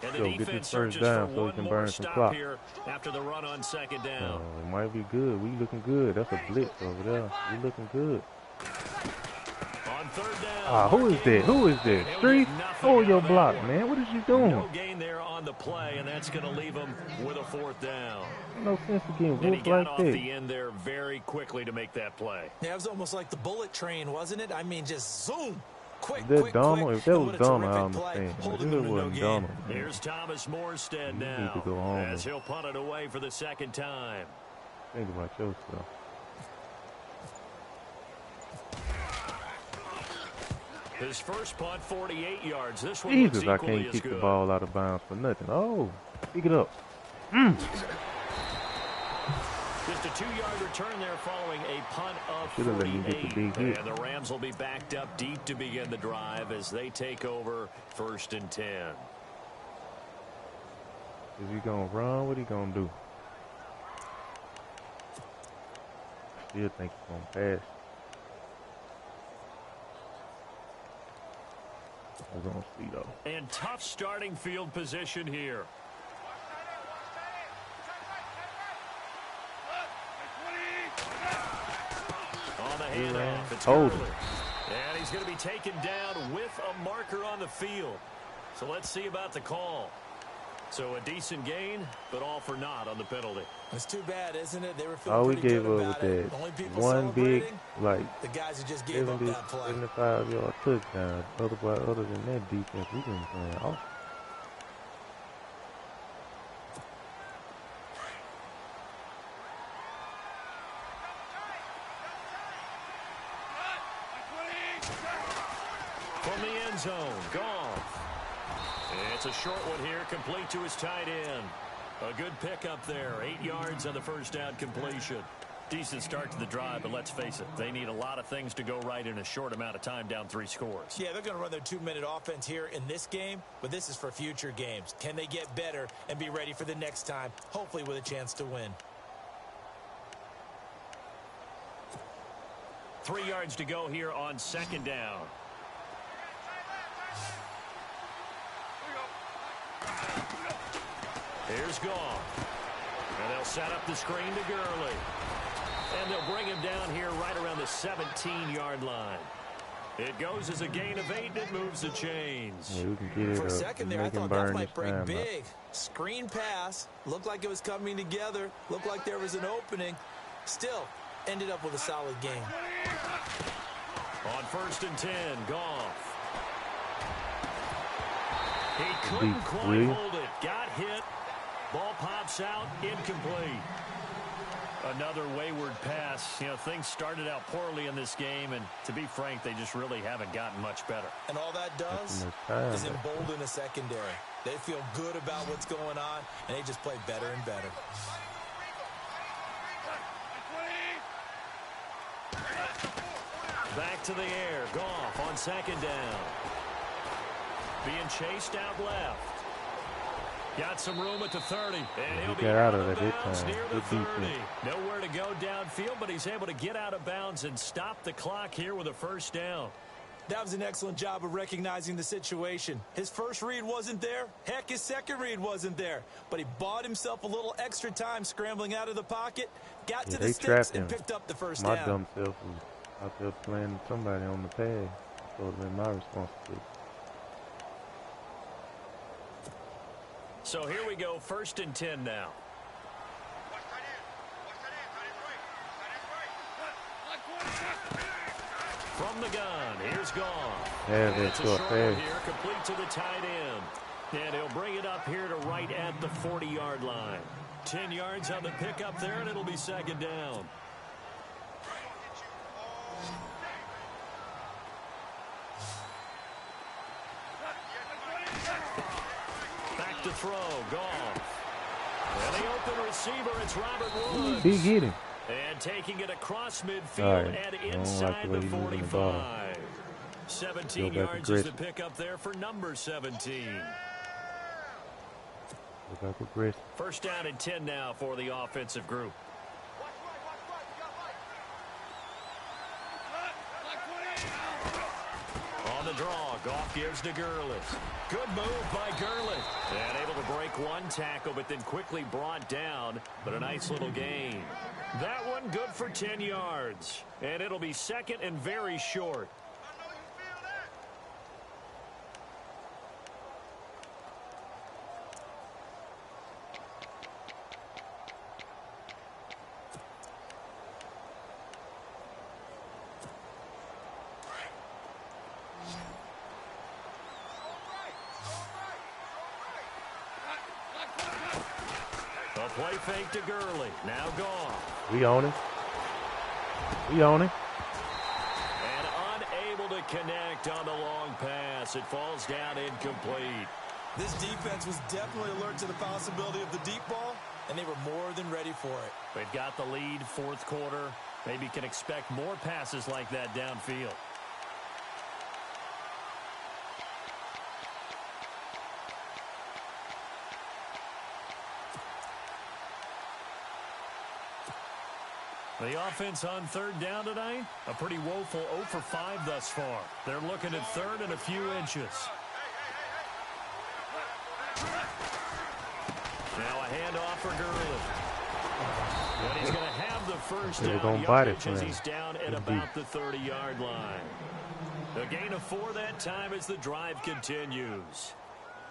And the defense searches for one more stop here after the run on 2nd down. It might be good. We looking good. That's a blitz over there. We looking good. On 3rd down. Who is that? Who is that? Street? Oh, your block, man. What is you doing? No gain there on the play, and that's going to leave him with a 4th down. No sense of getting whooped like that. And he got off that. the end there very quickly to make that play. Yeah, it was almost like the bullet train, wasn't it? I mean, just zoom. Quick, quick. If that was Donald, I understand. If it wasn't Donald. Here's Thomas Morstead now. Need to go home, as he'll punt it away for the 2nd time. Think about yourself. His first punt, 48 yards. This one Jesus, looks I equally can't as kick the good. ball out of bounds for nothing. Oh, pick it up. Just a 2-yard return there following a punt of Should've let me get the 48. big hit. And the Rams will be backed up deep to begin the drive as they take over 1st and 10. Is he going to run? What he going to do? Still think he's going to pass. We're going to see, though. And tough starting field position here. On the handoff, it's Gurley. And he's going to be taken down with a marker on the field. So let's see about the call. So a decent gain, but all for naught on the penalty. It's too bad, isn't it? They were feeling All we pretty gave good up about with it. that Only people one big, celebrating, the guys who just gave up 70, that play. 75-yard touchdown. Other than that defense, we've been playing awesome. From the end zone, Goff. It's a short one here, complete to his tight end. A good pickup there, 8 yards on the first down completion. Decent start to the drive, but let's face it, they need a lot of things to go right in a short amount of time, down 3 scores. Yeah, they're going to run their 2-minute offense here in this game, but this is for future games. Can they get better and be ready for the next time, hopefully with a chance to win? 3 yards to go here on 2nd down. Here's Goff. And they'll set up the screen to Gurley. And they'll bring him down here right around the 17-yard line. It goes as a gain of 8, and it moves the chains. Yeah, we can get it For a up. second there, I thought that might break big. Screen pass. Looked like it was coming together. Looked like there was an opening. Still, ended up with a solid game. On 1st and 10, Goff. He couldn't quite hold it. Got hit. Ball pops out. Incomplete. Another wayward pass. You know, things started out poorly in this game, and to be frank, they just really haven't gotten much better. And all that does is embolden a secondary. They feel good about what's going on, and they just play better and better. Back to the air. Goff on 2nd down. Being chased out left. Got some room at the 30. And he'll be out of bounds near the 30. Nowhere to go downfield, but he's able to get out of bounds and stop the clock here with a 1st down. That was an excellent job of recognizing the situation. His first read wasn't there. Heck, his second read wasn't there. But he bought himself a little extra time scrambling out of the pocket, got to the sticks, and picked up the 1st down. My dumb self was out there playing somebody on the pad. So it's been my responsibility. So here we go, 1st and 10 now. From the gun, here's Goff. It's a short one here, complete to the tight end. And he'll bring it up here to right at the 40-yard line. 10 yards on the pickup there, and it'll be 2nd down. Back to throw, Goff. And the open receiver, it's Robert Woods. Big hitting. And taking it across midfield and inside the 45. 17 yards is the pickup there for number 17. 1st down and 10 now for the offensive group. On the draw, Goff gives to Gurley. Good move by Gurley. And able to break one tackle, but then quickly brought down. But a nice little gain. That one good for 10 yards. And it'll be 2nd and very short. Play fake to Gurley. Now Goff. We own it. We own it. And unable to connect on the long pass. It falls down incomplete. This defense was definitely alert to the possibility of the deep ball, and they were more than ready for it. They've got the lead, fourth quarter. Maybe can expect more passes like that downfield. The offense on third down tonight, a pretty woeful 0 for 5 thus far. They're looking at third and a few inches. Now a handoff for Gurley. And he's going to have the first down yardage as he's down at about the 30-yard line. A gain of 4 that time as the drive continues.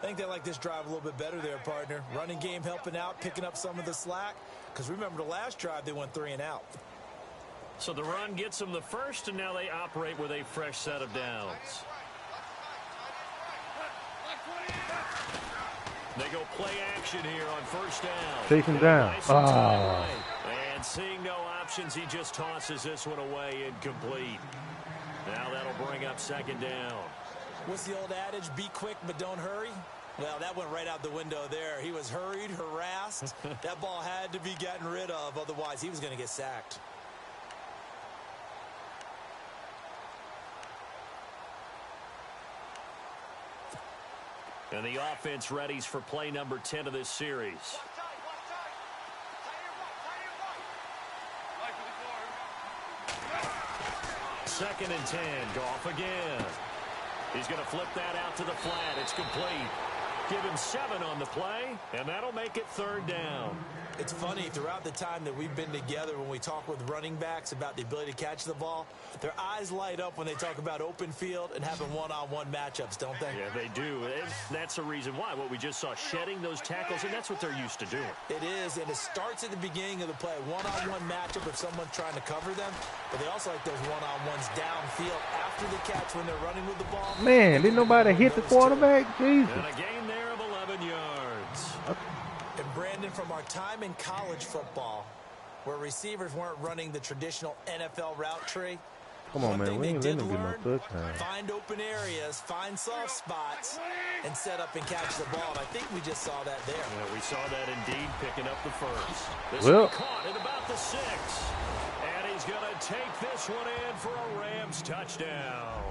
I think they like this drive a little bit better there, partner. Running game helping out, picking up some of the slack. Because remember, the last drive, they went 3 and out. So the run gets them the first, and now they operate with a fresh set of downs. They go play action here on first down. Take him down. And seeing no options, he just tosses this one away, incomplete. Now that'll bring up second down. What's the old adage? Be quick, but don't hurry. Well, that went right out the window there. He was hurried, harassed. That ball had to be gotten rid of. Otherwise, he was going to get sacked. And the offense readies for play number 10 of this series. Second and 10. Goff again. He's going to flip that out to the flat. It's complete. Give him 7 on the play, and that'll make it third down. It's funny, throughout the time that we've been together, when we talk with running backs about the ability to catch the ball, their eyes light up when they talk about open field and having one-on-one matchups, don't they? Yeah, they do. And that's the reason why. What we just saw, shedding those tackles, and that's what they're used to doing. It is, and it starts at the beginning of the play. One-on-one matchup if someone's trying to cover them, but they also like those one-on-ones downfield after the catch when they're running with the ball. Man, didn't nobody hit the quarterback? Jesus. And a gain there of 11 yards. And Brandon, from our time in college football, where receivers weren't running the traditional NFL route tree, come on, man, we ain't letting them get no touchdown. Find open areas, find soft spots, and set up and catch the ball. And I think we just saw that there. Yeah, we saw that indeed, picking up the first. This well, one caught at about the 6. And he's going to take this one in for a Rams touchdown.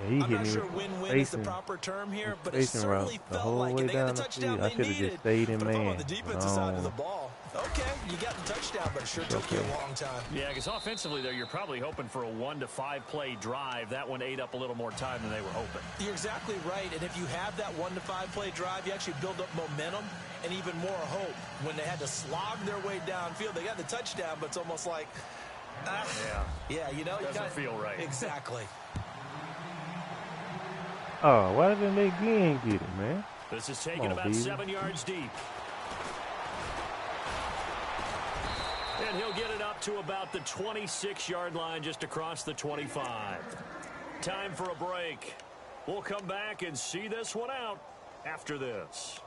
Yeah, I'm not sure win-win is the proper term here, but it certainly felt like it. They got the touchdown they needed. Just stayed in, but man. on the defensive side of the ball, okay, you got the touchdown, but it sure took you a long time. Yeah, because offensively, though, you're probably hoping for a 1 to 5 play drive. That one ate up a little more time than they were hoping. You're exactly right, and if you have that 1 to 5 play drive, you actually build up momentum and even more hope. When they had to slog their way downfield, they got the touchdown, but it's almost like, yeah, you know, doesn't feel right. Exactly. Oh, why didn't they again get it, man? This is taken about 7 yards deep. And he'll get it up to about the 26-yard line, just across the 25. Time for a break. We'll come back and see this one out after this.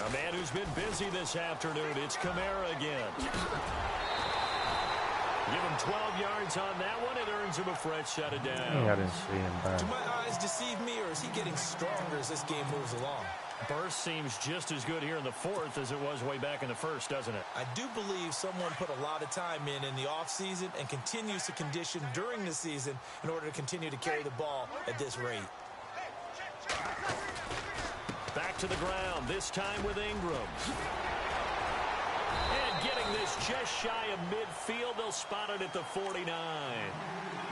A man who's been busy this afternoon, it's Kamara again. Give him 12 yards on that one. It earns him a fresh set of downs. I didn't see him back. Do my eyes deceive me, or is he getting stronger as this game moves along? Burst seems just as good here in the fourth as it was way back in the first, doesn't it? I do believe someone put a lot of time in the offseason and continues to condition during the season in order to continue to carry the ball at this rate. Back to the ground, this time with Ingram. And getting this just shy of midfield, they'll spot it at the 49.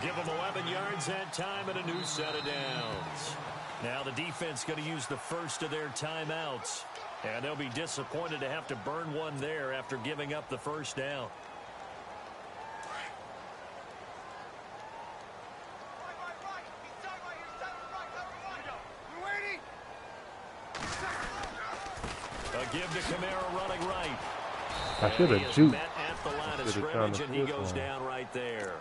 Give them 11 yards that time and a new set of downs. Now the defense going to use the first of their timeouts. And they'll be disappointed to have to burn one there after giving up the first down. Give to Kamara running right. I should have juked. At the line of scrimmage, and he goes down right there.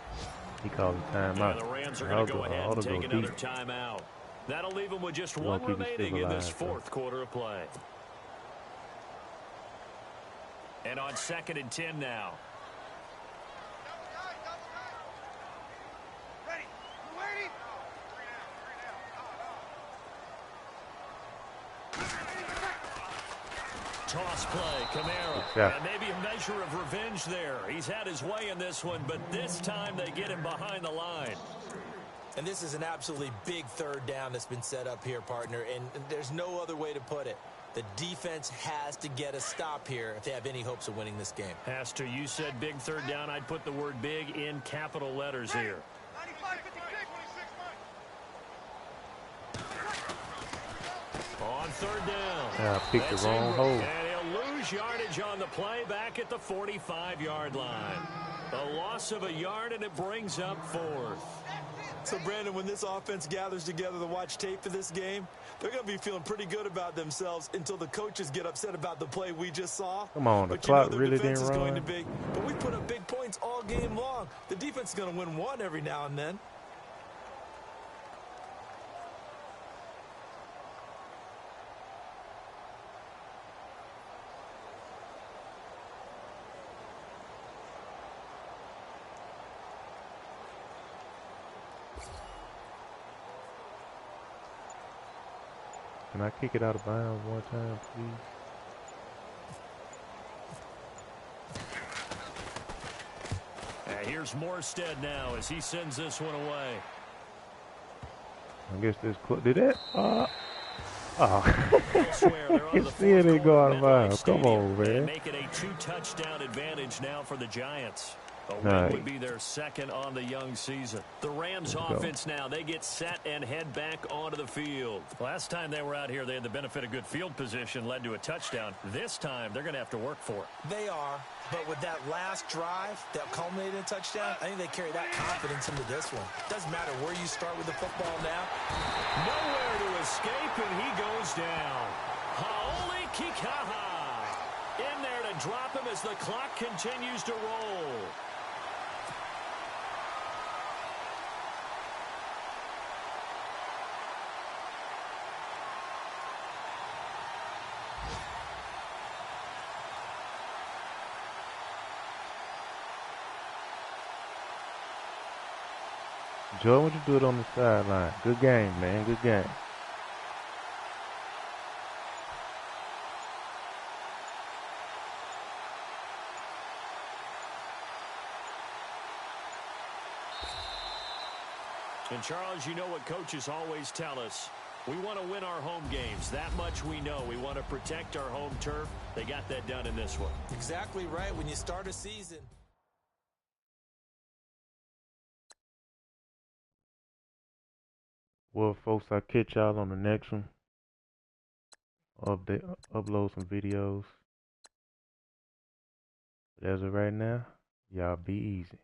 He called a timeout. The Rams are going to go ahead and take another timeout. That'll leave them with just one remaining in this fourth quarter of play. And on 2nd and 10 now. Toss play, Kamara. And maybe a measure of revenge there. He's had his way in this one, but this time they get him behind the line. And this is an absolutely big third down that's been set up here, partner, and there's no other way to put it. The defense has to get a stop here if they have any hopes of winning this game. Has to. You said big third down. I'd put the word big in capital letters here. On third down. Yeah, I picked the wrong hole. And he'll lose yardage on the play back at the 45-yard line. A loss of a yard, and it brings up 4th. So, Brandon, when this offense gathers together to watch tape for this game, they're going to be feeling pretty good about themselves until the coaches get upset about the play we just saw. Come on, the clock really didn't run. But we put up big points all game long. The defense is going to win one every now and then. Can I kick it out of bounds one time, please? And here's Morstead now as he sends this one away. I guess this did that? You see it ain't go out of bounds. Come on, man. Make it a 2-touchdown advantage now for the Giants. A win would be their second on the young season. The Rams offense now, they get set and head back onto the field. Last time they were out here, they had the benefit of good field position, led to a touchdown. This time, they're going to have to work for it. They are, but with that last drive that culminated in a touchdown, I think they carry that confidence into this one. Doesn't matter where you start with the football now. Nowhere to escape, and he goes down. Haoli Kikaha in there to drop him as the clock continues to roll. Joe, what you do it on the sideline? Good game, man. Good game. And Charles, you know what coaches always tell us. We want to win our home games. That much we know. We want to protect our home turf. They got that done in this one. Exactly right. When you start a season. Well, folks, I'll catch y'all on the next one. Upload some videos. But as of right now, y'all be easy.